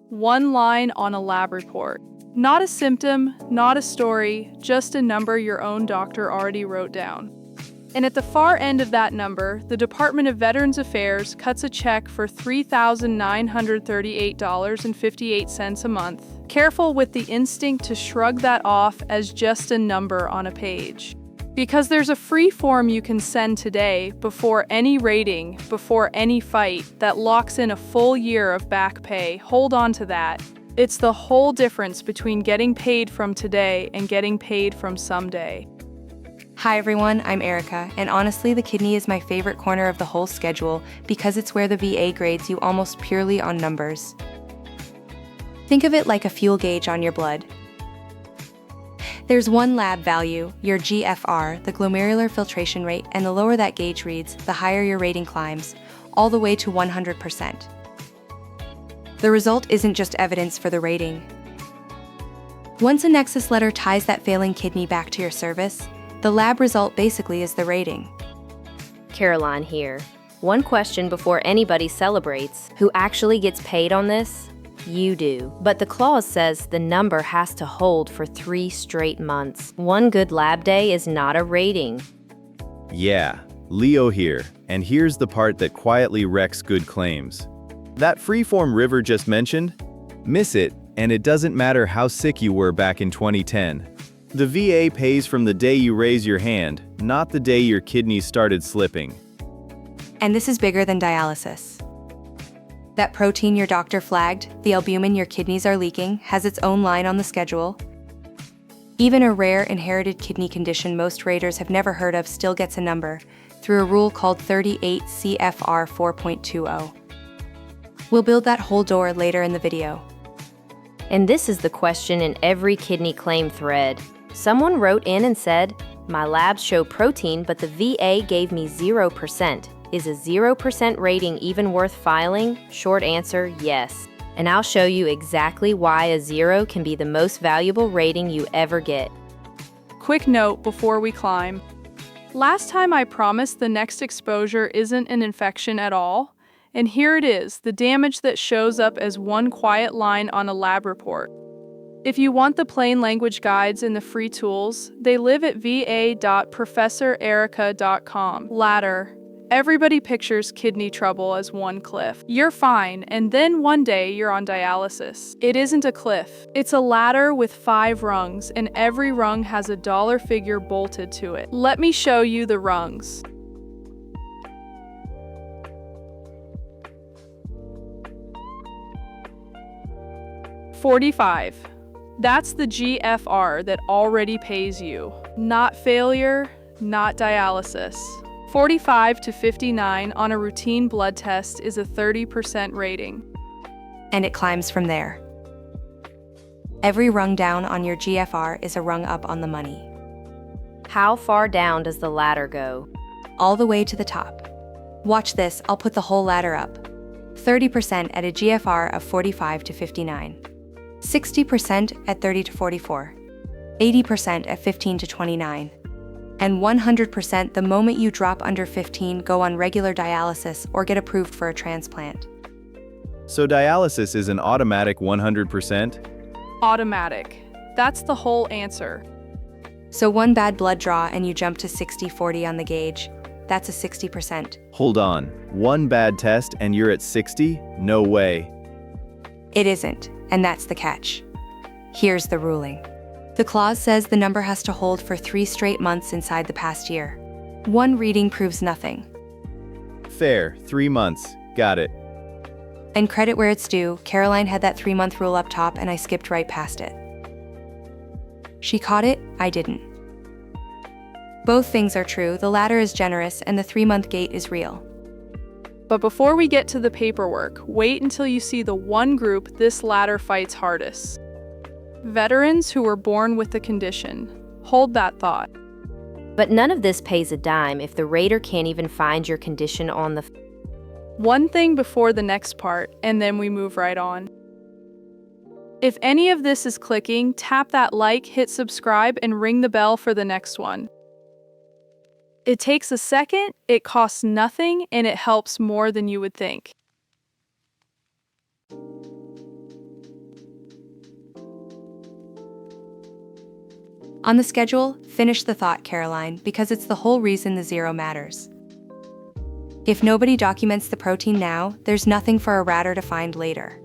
One line on a lab report. Not a symptom, not a story, just a number your own doctor already wrote down. And at the far end of that number, the Department of Veterans Affairs cuts a check for $3,938.58 a month, careful with the instinct to shrug that off as just a number on a page. Because there's a free form you can send today before any rating, before any fight, that locks in a full year of back pay. Hold on to that. It's the whole difference between getting paid from today and getting paid from someday. Hi everyone, I'm Erica, and honestly the kidney is my favorite corner of the whole schedule because it's where the VA grades you almost purely on numbers. Think of it like a fuel gauge on your blood. There's one lab value, your GFR, the glomerular filtration rate, and the lower that gauge reads, the higher your rating climbs, all the way to 100%. The result isn't just evidence for the rating. Once a nexus letter ties that failing kidney back to your service, the lab result basically is the rating. Caroline here. One question before anybody celebrates. Who actually gets paid on this? You do. But the clause says the number has to hold for 3 straight months. One good lab day is not a rating. Yeah, Leo here, and here's the part that quietly wrecks good claims. That freeform River just mentioned? Miss it, and it doesn't matter how sick you were back in 2010. The VA pays from the day you raise your hand, not the day your kidneys started slipping. And this is bigger than dialysis. That protein your doctor flagged, the albumin your kidneys are leaking, has its own line on the schedule. Even a rare inherited kidney condition most raters have never heard of still gets a number, through a rule called 38 CFR 4.20. We'll build that whole door later in the video. And this is the question in every kidney claim thread. Someone wrote in and said, "My labs show protein, but the VA gave me 0%. Is a 0% rating even worth filing?" Short answer, yes. And I'll show you exactly why a 0 can be the most valuable rating you ever get. Quick note before we climb. Last time I promised the next exposure isn't an infection at all, and here it is, the damage that shows up as one quiet line on a lab report. If you want the plain language guides and the free tools, they live at va.professorerica.com. Ladder. Everybody pictures kidney trouble as one cliff. You're fine, and then one day you're on dialysis. It isn't a cliff. It's a ladder with 5 rungs, and every rung has a dollar figure bolted to it. Let me show you the rungs. $45. That's the GFR that already pays you. Not failure, not dialysis. 45 to 59 on a routine blood test is a 30% rating. And it climbs from there. Every rung down on your GFR is a rung up on the money. How far down does the ladder go? All the way to the top. Watch this, I'll put the whole ladder up. 30% at a GFR of 45 to 59. 60% at 30 to 44. 80% at 15 to 29. And 100% the moment you drop under 15, go on regular dialysis or get approved for a transplant. So dialysis is an automatic 100%? Automatic. That's the whole answer. So one bad blood draw and you jump to 60/40 on the gauge. That's a 60%. Hold on, one bad test and you're at 60? No way. It isn't, and that's the catch. Here's the ruling. The clause says the number has to hold for 3 straight months inside the past year. One reading proves nothing. Fair, 3 months. Got it. And credit where it's due, Caroline had that 3-month rule up top and I skipped right past it. She caught it, I didn't. Both things are true, the latter is generous and the 3-month gate is real. But before we get to the paperwork, wait until you see the one group this ladder fights hardest. Veterans who were born with the condition. Hold that thought. But none of this pays a dime if the rater can't even find your condition on the One thing before the next part, and then we move right on. If any of this is clicking, tap that like, hit subscribe, and ring the bell for the next one. It takes a second, it costs nothing, and it helps more than you would think. On the schedule, finish the thought, Caroline, because it's the whole reason the zero matters. If nobody documents the protein now, there's nothing for a rater to find later.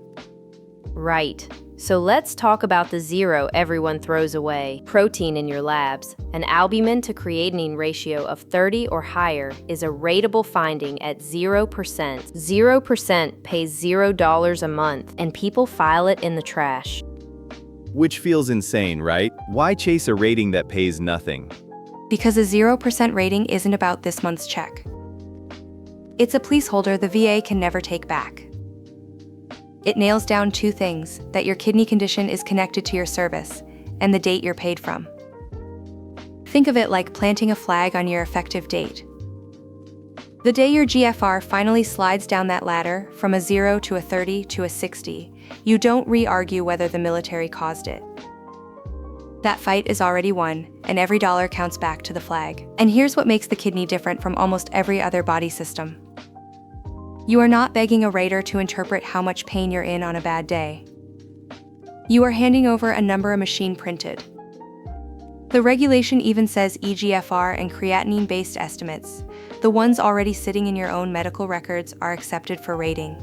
Right. So let's talk about the zero everyone throws away. Protein in your labs. An albumin to creatinine ratio of 30 or higher is a rateable finding at 0%. 0% pays $0 a month, and people file it in the trash. Which feels insane, right? Why chase a rating that pays nothing? Because a 0% rating isn't about this month's check. It's a placeholder the VA can never take back. It nails down two things: that your kidney condition is connected to your service, and the date you're paid from. Think of it like planting a flag on your effective date. The day your GFR finally slides down that ladder, from a 0 to a 30 to a 60, you don't re-argue whether the military caused it. That fight is already won, and every dollar counts back to the flag. And here's what makes the kidney different from almost every other body system. You are not begging a rater to interpret how much pain you're in on a bad day. You are handing over a number a machine printed. The regulation even says eGFR and creatinine-based estimates, the ones already sitting in your own medical records, are accepted for rating.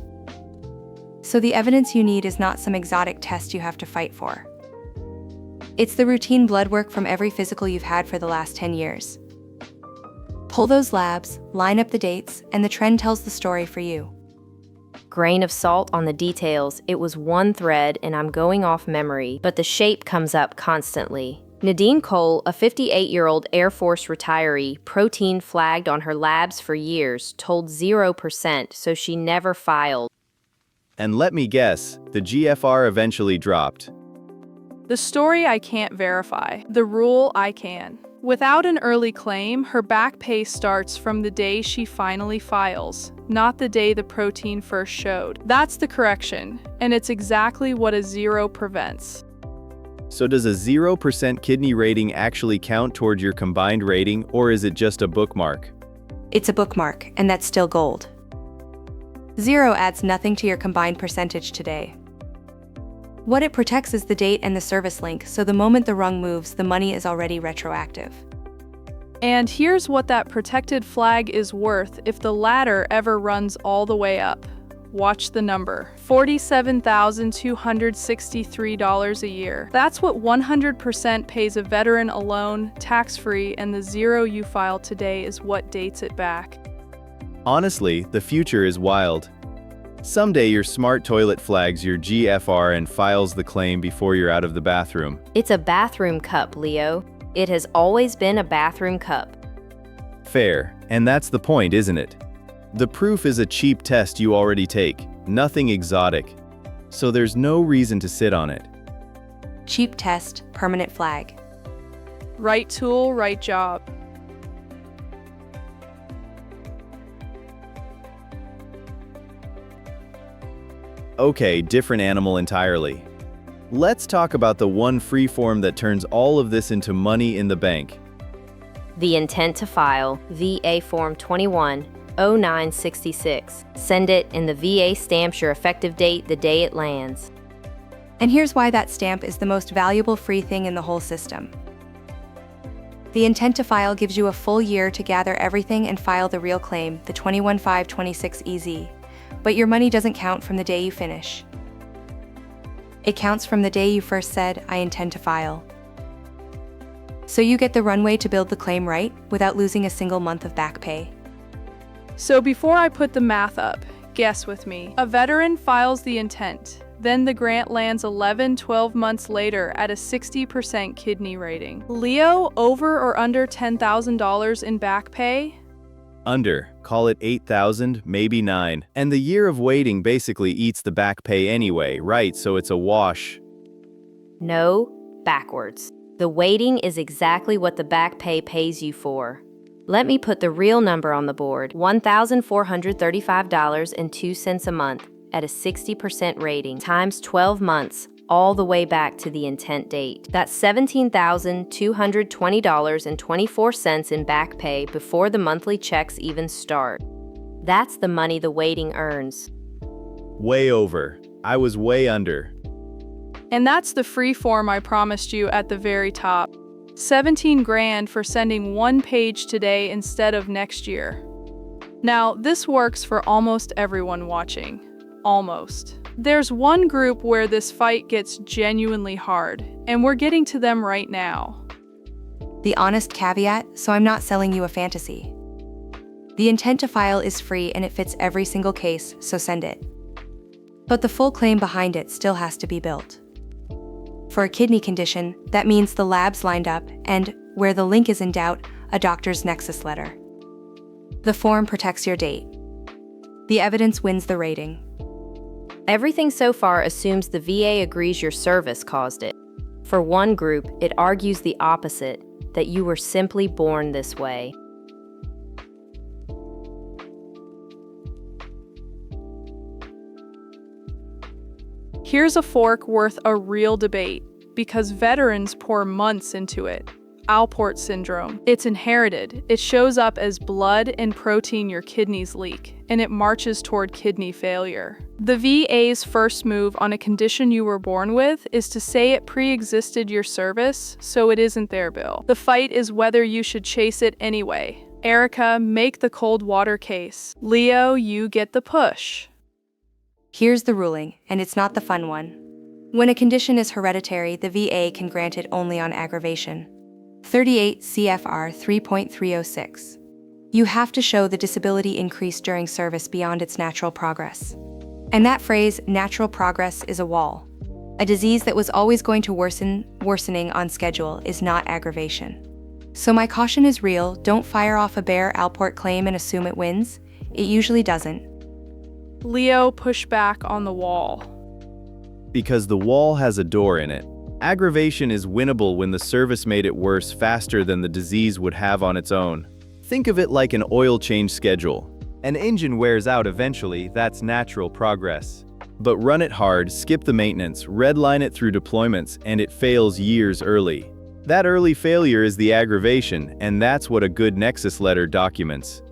So the evidence you need is not some exotic test you have to fight for. It's the routine blood work from every physical you've had for the last 10 years. Pull those labs, line up the dates, and the trend tells the story for you. Grain of salt on the details. It was one thread, and I'm going off memory, but the shape comes up constantly. Nadine Cole, a 58-year-old Air Force retiree, protein flagged on her labs for years, told 0%, so she never filed. And let me guess, the GFR eventually dropped. The story I can't verify. The rule I can. Without an early claim, her back pay starts from the day she finally files, not the day the protein first showed. That's the correction, and it's exactly what a zero prevents. So does a 0% kidney rating actually count toward your combined rating, or is it just a bookmark? It's a bookmark, and that's still gold. Zero adds nothing to your combined percentage today. What it protects is the date and the service link, so the moment the rung moves, the money is already retroactive. And here's what that protected flag is worth if the ladder ever runs all the way up. Watch the number. $47,263 a year. That's what 100% pays a veteran alone, tax-free, and the zero you file today is what dates it back. Honestly, the future is wild. Someday your smart toilet flags your GFR and files the claim before you're out of the bathroom. It's a bathroom cup, Leo. It has always been a bathroom cup. Fair, and that's the point, isn't it? The proof is a cheap test you already take, nothing exotic. So there's no reason to sit on it. Cheap test, permanent flag. Right tool, right job. Okay, different animal entirely. Let's talk about the one free form that turns all of this into money in the bank. The intent to file, VA Form 21-0966. Send it, and the VA stamps your effective date the day it lands. And here's why that stamp is the most valuable free thing in the whole system. The intent to file gives you a full year to gather everything and file the real claim, the 21-526 EZ. But your money doesn't count from the day you finish. It counts from the day you first said, "I intend to file." So you get the runway to build the claim right, without losing a single month of back pay. So before I put the math up, guess with me. A veteran files the intent. Then the grant lands 11-12 months later at a 60% kidney rating. Leo, over or under $10,000 in back pay? Under, call it 8,000, maybe 9. And the year of waiting basically eats the back pay anyway, right? So it's a wash. No, backwards. The waiting is exactly what the back pay pays you for. Let me put the real number on the board, $1,435.02 a month at a 60% rating times 12 months, all the way back to the intent date. That's $17,220.24 in back pay before the monthly checks even start. That's the money the waiting earns. Way over. I was way under. And that's the free form I promised you at the very top. 17 grand for sending one page today instead of next year. Now, this works for almost everyone watching. Almost. There's one group where this fight gets genuinely hard, and we're getting to them right now. The honest caveat, so I'm not selling you a fantasy. The intent to file is free and it fits every single case, so send it. But the full claim behind it still has to be built. For a kidney condition, that means the labs lined up and, where the link is in doubt, a doctor's nexus letter. The form protects your date. The evidence wins the rating. Everything so far assumes the VA agrees your service caused it. For one group, it argues the opposite, that you were simply born this way. Here's a fork worth a real debate, because veterans pour months into it. Alport syndrome. It's inherited. It shows up as blood and protein your kidneys leak, and it marches toward kidney failure. The VA's first move on a condition you were born with is to say it pre-existed your service, so it isn't their bill. The fight is whether you should chase it anyway. Erica, make the cold water case. Leo, you get the push. Here's the ruling, and it's not the fun one. When a condition is hereditary, the VA can grant it only on aggravation. 38 CFR 3.306. You have to show the disability increased during service beyond its natural progress. And that phrase, natural progress, is a wall. A disease that was always going to worsening on schedule is not aggravation. So my caution is real. Don't fire off a bare Alport claim and assume it wins. It usually doesn't. Leo, push back on the wall. Because the wall has a door in it. Aggravation is winnable when the service made it worse faster than the disease would have on its own. Think of it like an oil change schedule. An engine wears out eventually, that's natural progress. But run it hard, skip the maintenance, redline it through deployments, and it fails years early. That early failure is the aggravation, and that's what a good nexus letter documents.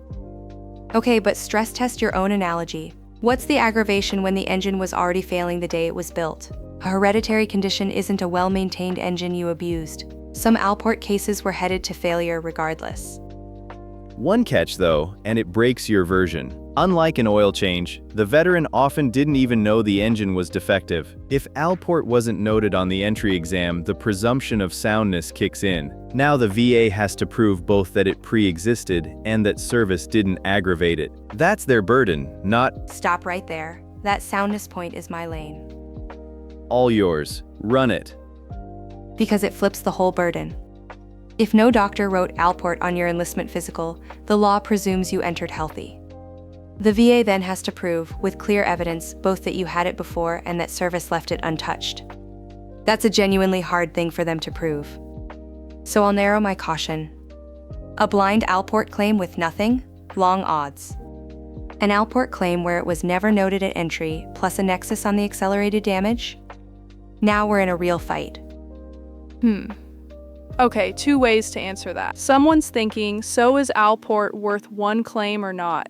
Okay, but stress test your own analogy. What's the aggravation when the engine was already failing the day it was built? A hereditary condition isn't a well-maintained engine you abused. Some Alport cases were headed to failure regardless. One catch though, and it breaks your version. Unlike an oil change, the veteran often didn't even know the engine was defective. If Alport wasn't noted on the entry exam, the presumption of soundness kicks in. Now the VA has to prove both that it pre-existed and that service didn't aggravate it. That's their burden, not Stop right there. That soundness point is my lane. all yours. Run it. Because it flips the whole burden. If no doctor wrote Alport on your enlistment physical, the law presumes you entered healthy. The VA then has to prove, with clear evidence, both that you had it before and that service left it untouched. That's a genuinely hard thing for them to prove. So I'll narrow my caution. A blind Alport claim with nothing? Long odds. An Alport claim where it was never noted at entry, plus a nexus on the accelerated damage? Now we're in a real fight. Okay, two ways to answer that. Someone's thinking, so is Alport worth one claim or not?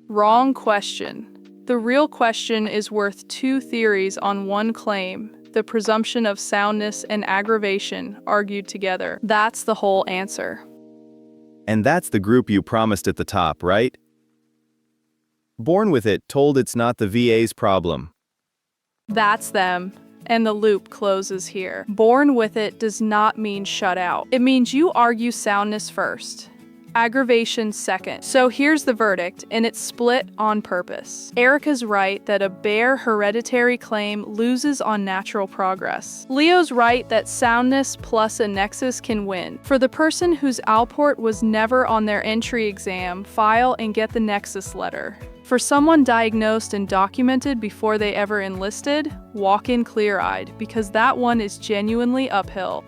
Wrong question. The real question is worth two theories on one claim, the presumption of soundness and aggravation argued together. That's the whole answer. And that's the group you promised at the top, right? Born with it, told it's not the VA's problem. That's them. And the loop closes here. Born with it does not mean shut out. It means you argue soundness first, aggravation second. So here's the verdict, and it's split on purpose. Erica's right that a bare hereditary claim loses on natural progress. Leo's right that soundness plus a nexus can win. For the person whose Alport was never on their entry exam, file and get the nexus letter. For someone diagnosed and documented before they ever enlisted, walk in clear-eyed, because that one is genuinely uphill.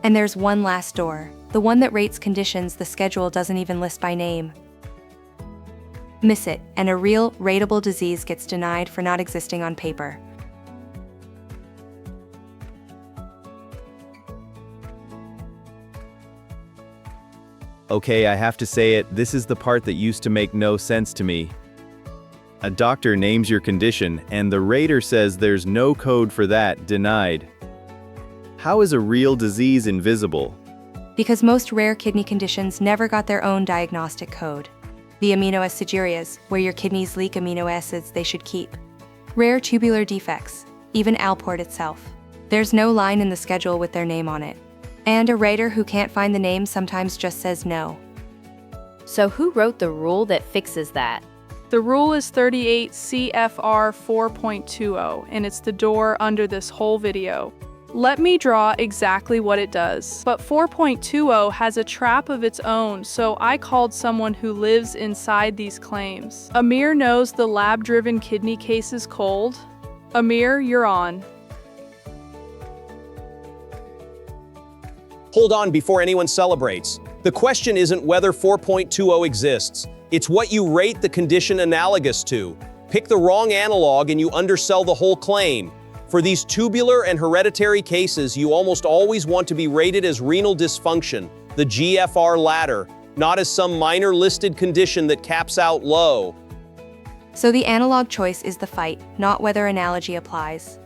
And there's one last door, the one that rates conditions the schedule doesn't even list by name. Miss it, and a real, rateable disease gets denied for not existing on paper. Okay, I have to say it, this is the part that used to make no sense to me. A doctor names your condition, and the rater says there's no code for that, denied. How is a real disease invisible? Because most rare kidney conditions never got their own diagnostic code. The aminoacidurias, where your kidneys leak amino acids they should keep. Rare tubular defects, even Alport itself. There's no line in the schedule with their name on it. And a rater who can't find the name sometimes just says no. So who wrote the rule that fixes that? The rule is 38 CFR 4.20, and it's the door under this whole video. Let me draw exactly what it does. But 4.20 has a trap of its own, so I called someone who lives inside these claims. Amir knows the lab-driven kidney case is cold. Amir, you're on. Hold on before anyone celebrates. The question isn't whether 4.20 exists. It's what you rate the condition analogous to. Pick the wrong analog and you undersell the whole claim. For these tubular and hereditary cases, you almost always want to be rated as renal dysfunction, the GFR ladder, not as some minor listed condition that caps out low. So the analog choice is the fight, not whether analogy applies.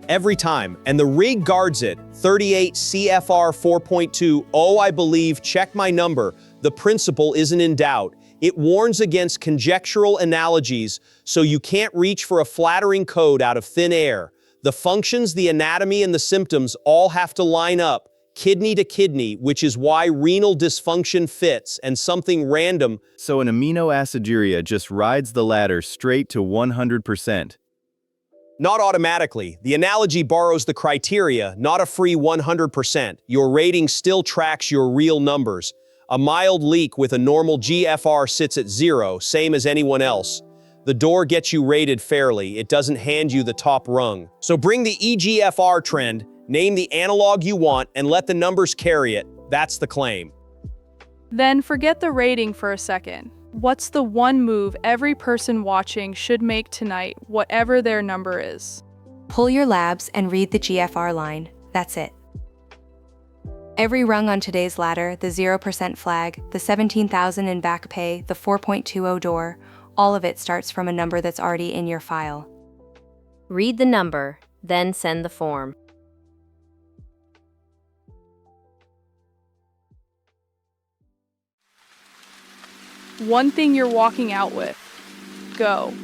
Every time, and the rig guards it. 38 CFR 4.2, oh I believe, check my number. The principle isn't in doubt. It warns against conjectural analogies, so you can't reach for a flattering code out of thin air. The functions, the anatomy, and the symptoms all have to line up, kidney to kidney, which is why renal dysfunction fits, and something random. So an aminoaciduria just rides the ladder straight to 100%. Not automatically. The analogy borrows the criteria, not a free 100%. Your rating still tracks your real numbers. A mild leak with a normal GFR sits at 0, same as anyone else. The door gets you rated fairly, it doesn't hand you the top rung. So bring the EGFR trend, name the analog you want, and let the numbers carry it. That's the claim. Then forget the rating for a second. What's the one move every person watching should make tonight, whatever their number is? Pull your labs and read the GFR line. That's it. Every rung on today's ladder, the 0% flag, the 17,000 in back pay, the 4.20 door, all of it starts from a number that's already in your file. Read the number, then send the form. One thing you're walking out with. Go.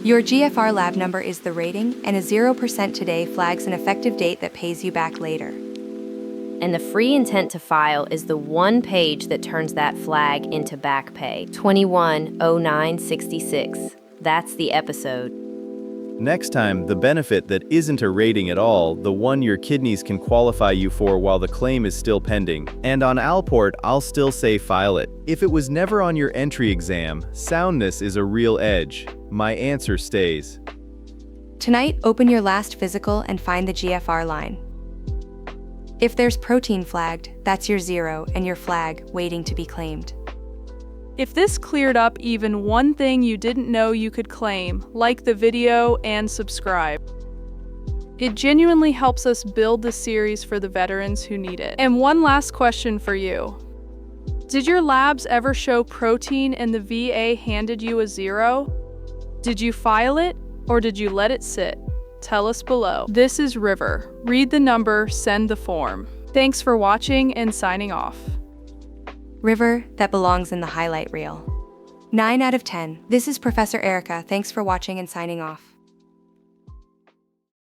Your GFR lab number is the rating, and a 0% today flags an effective date that pays you back later. And the free intent to file is the one page that turns that flag into back pay. 210966. That's the episode. Next time, the benefit that isn't a rating at all, the one your kidneys can qualify you for while the claim is still pending. And on Alport, I'll still say file it. If it was never on your entry exam, soundness is a real edge. My answer stays. Tonight, open your last physical and find the GFR line. If there's protein flagged, that's your 0 and your flag waiting to be claimed. If this cleared up even one thing you didn't know you could claim, like the video and subscribe. It genuinely helps us build the series for the veterans who need it. And one last question for you. Did your labs ever show protein and the VA handed you a 0? Did you file it or did you let it sit? Tell us below. This is River. Read the number, send the form. Thanks for watching and signing off. River, that belongs in the highlight reel. 9 out of 10. This is Professor Erica. Thanks for watching and signing off.